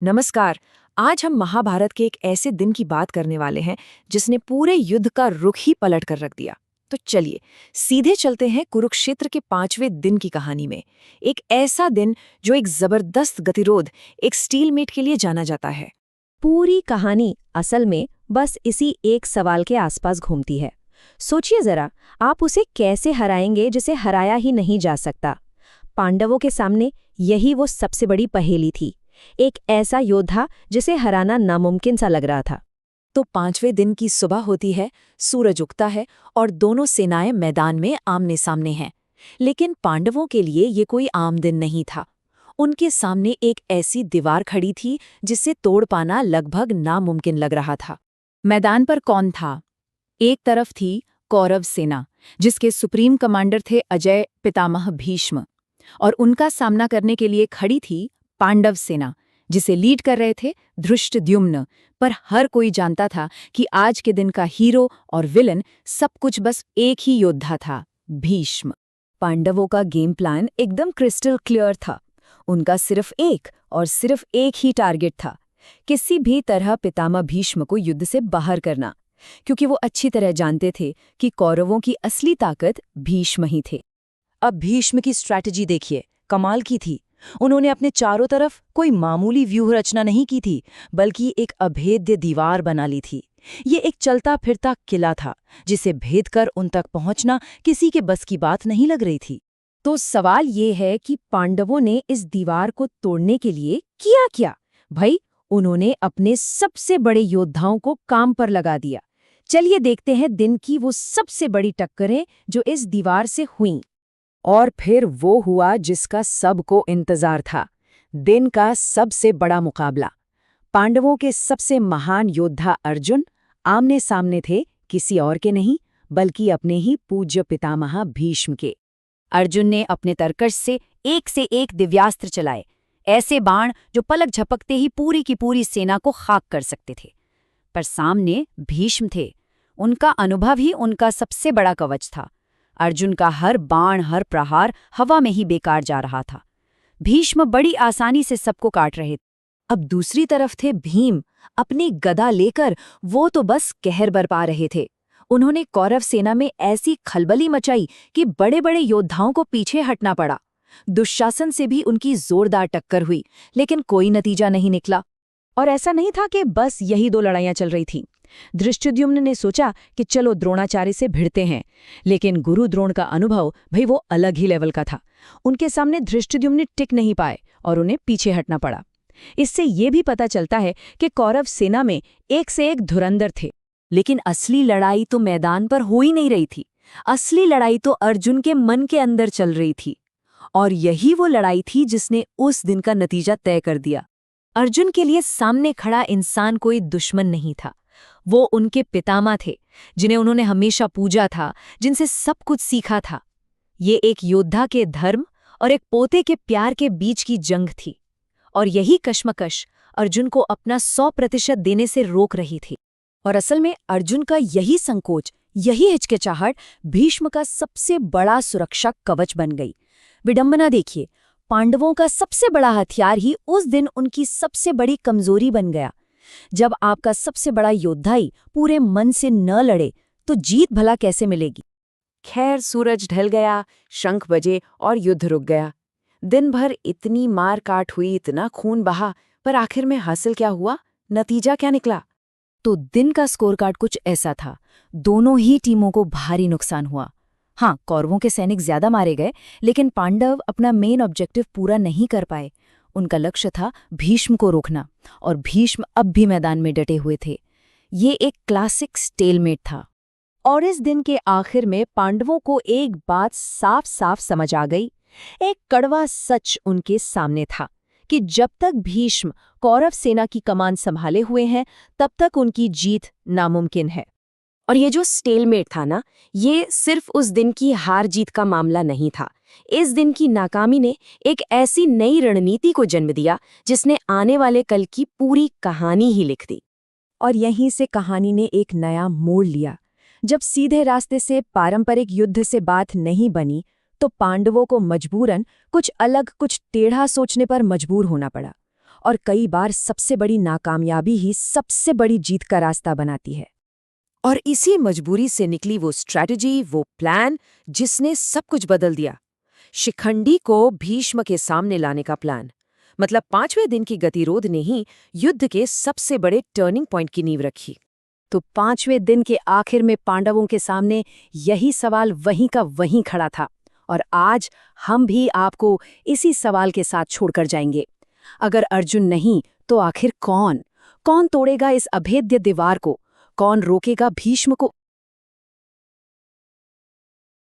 नमस्कार। आज हम महाभारत के एक ऐसे दिन की बात करने वाले हैं जिसने पूरे युद्ध का रुख ही पलट कर रख दिया। तो चलिए सीधे चलते हैं कुरुक्षेत्र के 5वें दिन की कहानी में। एक ऐसा दिन जो एक जबरदस्त गतिरोध, एक स्टीलमेट के लिए जाना जाता है। पूरी कहानी असल में बस इसी एक सवाल के आसपास घूमती है। सोचिए जरा, आप उसे कैसे हराएंगे जिसे हराया ही नहीं जा सकता। पांडवों के सामने यही वो सबसे बड़ी पहेली थी। एक ऐसा योद्धा जिसे हराना नामुमकिन सा लग रहा था। तो 5वें दिन की सुबह होती है, सूरज उगता है और दोनों सेनाएं मैदान में आमने सामने हैं। लेकिन पांडवों के लिए ये कोई आम दिन नहीं था। उनके सामने एक ऐसी दीवार खड़ी थी जिसे तोड़ पाना लगभग नामुमकिन लग रहा था। मैदान पर कौन था? एक तरफ थी कौरव सेना, जिसके सुप्रीम कमांडर थे अजय पितामह भीष्म, और उनका सामना करने के लिए खड़ी थी पांडव सेना, जिसे लीड कर रहे थे धृष्टद्युम्न। पर हर कोई जानता था कि आज के दिन का हीरो और विलन सब कुछ बस एक ही योद्धा था, भीष्म। पांडवों का गेम प्लान एकदम क्रिस्टल क्लियर था। उनका सिर्फ एक ही टारगेट था, किसी भी तरह पितामह भीष्म को युद्ध से बाहर करना, क्योंकि वो अच्छी तरह जानते थे कि कौरवों की असली ताकत भीष्म ही थे। अब भीष्म की स्ट्रैटेजी देखिए, कमाल की थी। उन्होंने अपने चारों तरफ कोई मामूली व्यूह रचना नहीं की थी, बल्कि एक अभेद्य दीवार बना ली थी। ये एक चलता फिरता किला था जिसे भेद कर उन तक पहुंचना किसी के बस की बात नहीं लग रही थी। तो सवाल ये है कि पांडवों ने इस दीवार को तोड़ने के लिए किया क्या? भाई, उन्होंने अपने सबसे बड़े योद्धाओं को काम पर लगा दिया। चलिए देखते हैं दिन की वो सबसे बड़ी टक्करें जो इस दीवार से हुईं। और फिर वो हुआ जिसका सबको इंतजार था, दिन का सबसे बड़ा मुकाबला। पांडवों के सबसे महान योद्धा अर्जुन आमने सामने थे, किसी और के नहीं बल्कि अपने ही पूज्य पितामह भीष्म के। अर्जुन ने अपने तरकश से एक दिव्यास्त्र चलाए, ऐसे बाण जो पलक झपकते ही पूरी की पूरी सेना को खाक कर सकते थे। पर सामने भीष्म थे। उनका अनुभव ही उनका सबसे बड़ा कवच था। अर्जुन का हर बाण, हर प्रहार हवा में ही बेकार जा रहा था। भीष्म बड़ी आसानी से सबको काट रहे थे। अब दूसरी तरफ थे भीम, अपनी गदा लेकर वो तो बस कहर बरपा रहे थे। उन्होंने कौरव सेना में ऐसी खलबली मचाई कि बड़े बड़े योद्धाओं को पीछे हटना पड़ा। दुशासन से भी उनकी जोरदार टक्कर हुई, लेकिन कोई नतीजा नहीं निकला। और ऐसा नहीं था कि बस यही दो लड़ाइयां चल रही थीं। धृष्टद्युम्न ने सोचा कि चलो द्रोणाचार्य से भिड़ते हैं, लेकिन गुरु द्रोण का अनुभव भाई वो अलग ही लेवल का था। उनके सामने धृष्टद्युम्न टिक नहीं पाए और उन्हें पीछे हटना पड़ा। इससे ये भी पता चलता है कि कौरव सेना में एक से एक धुरंधर थे। लेकिन असली लड़ाई तो मैदान पर हो ही नहीं रही थी। असली लड़ाई तो अर्जुन के मन के अंदर चल रही थी, और यही वो लड़ाई थी जिसने उस दिन का नतीजा तय कर दिया। अर्जुन के लिए सामने खड़ा इंसान कोई दुश्मन नहीं था, वो उनके पितामह थे, जिन्हें उन्होंने हमेशा पूजा था, जिनसे सब कुछ सीखा था। ये एक योद्धा के धर्म और एक पोते के प्यार के बीच की जंग थी, और यही कश्मकश अर्जुन को अपना 100% देने से रोक रही थी। और असल में अर्जुन का यही संकोच, यही हिचकिचाहट भीष्म का सबसे बड़ा सुरक्षा कवच बन गई। विडंबना देखिए, पांडवों का सबसे बड़ा हथियार ही उस दिन उनकी सबसे बड़ी कमजोरी बन गया। जब आपका सबसे बड़ा योद्धा ही पूरे मन से न लड़े तो जीत भला कैसे मिलेगी? खैर, सूरज ढल गया, शंख बजे और युद्ध रुक गया। दिन भर इतनी मार काट हुई, इतना खून बहा, पर आखिर में हासिल क्या हुआ? नतीजा क्या निकला? तो दिन का स्कोर कार्ड कुछ ऐसा था। दोनों ही टीमों को भारी नुकसान हुआ। हाँ, कौरवों के सैनिक ज्यादा मारे गए, लेकिन पांडव अपना मेन ऑब्जेक्टिव पूरा नहीं कर पाए। उनका लक्ष्य था भीष्म को रोकना, और भीष्म अब भी मैदान में डटे हुए थे। ये एक क्लासिक स्टेलमेट था। और इस दिन के आखिर में पांडवों को एक बात साफ साफ समझ आ गई। एक कड़वा सच उनके सामने था कि जब तक भीष्म कौरव सेना की कमान संभाले हुए हैं, तब तक उनकी जीत नामुमकिन है। और ये जो स्टेलमेट था ना, ये सिर्फ उस दिन की हार जीत का मामला नहीं था। इस दिन की नाकामी ने एक ऐसी नई रणनीति को जन्म दिया जिसने आने वाले कल की पूरी कहानी ही लिख दी। और यहीं से कहानी ने एक नया मोड़ लिया। जब सीधे रास्ते से पारंपरिक युद्ध से बात नहीं बनी, तो पांडवों को मजबूरन कुछ अलग, कुछ टेढ़ा सोचने पर मजबूर होना पड़ा। और कई बार सबसे बड़ी नाकामयाबी ही सबसे बड़ी जीत का रास्ता बनाती है। और इसी मजबूरी से निकली वो स्ट्रैटेजी, वो प्लान जिसने सब कुछ बदल दिया। शिखंडी को भीष्म के सामने लाने का प्लान, मतलब 5वें दिन की गतिरोध ने ही युद्ध के सबसे बड़े टर्निंग पॉइंट की नींव रखी। तो 5वें दिन के आखिर में पांडवों के सामने यही सवाल वहीं का वहीं खड़ा था, और आज हम भी आपको इसी सवाल के साथ छोड़कर जाएंगे। अगर अर्जुन नहीं तो आखिर कौन तोड़ेगा इस अभेद्य दीवार को? कौन रोकेगा भीष्म को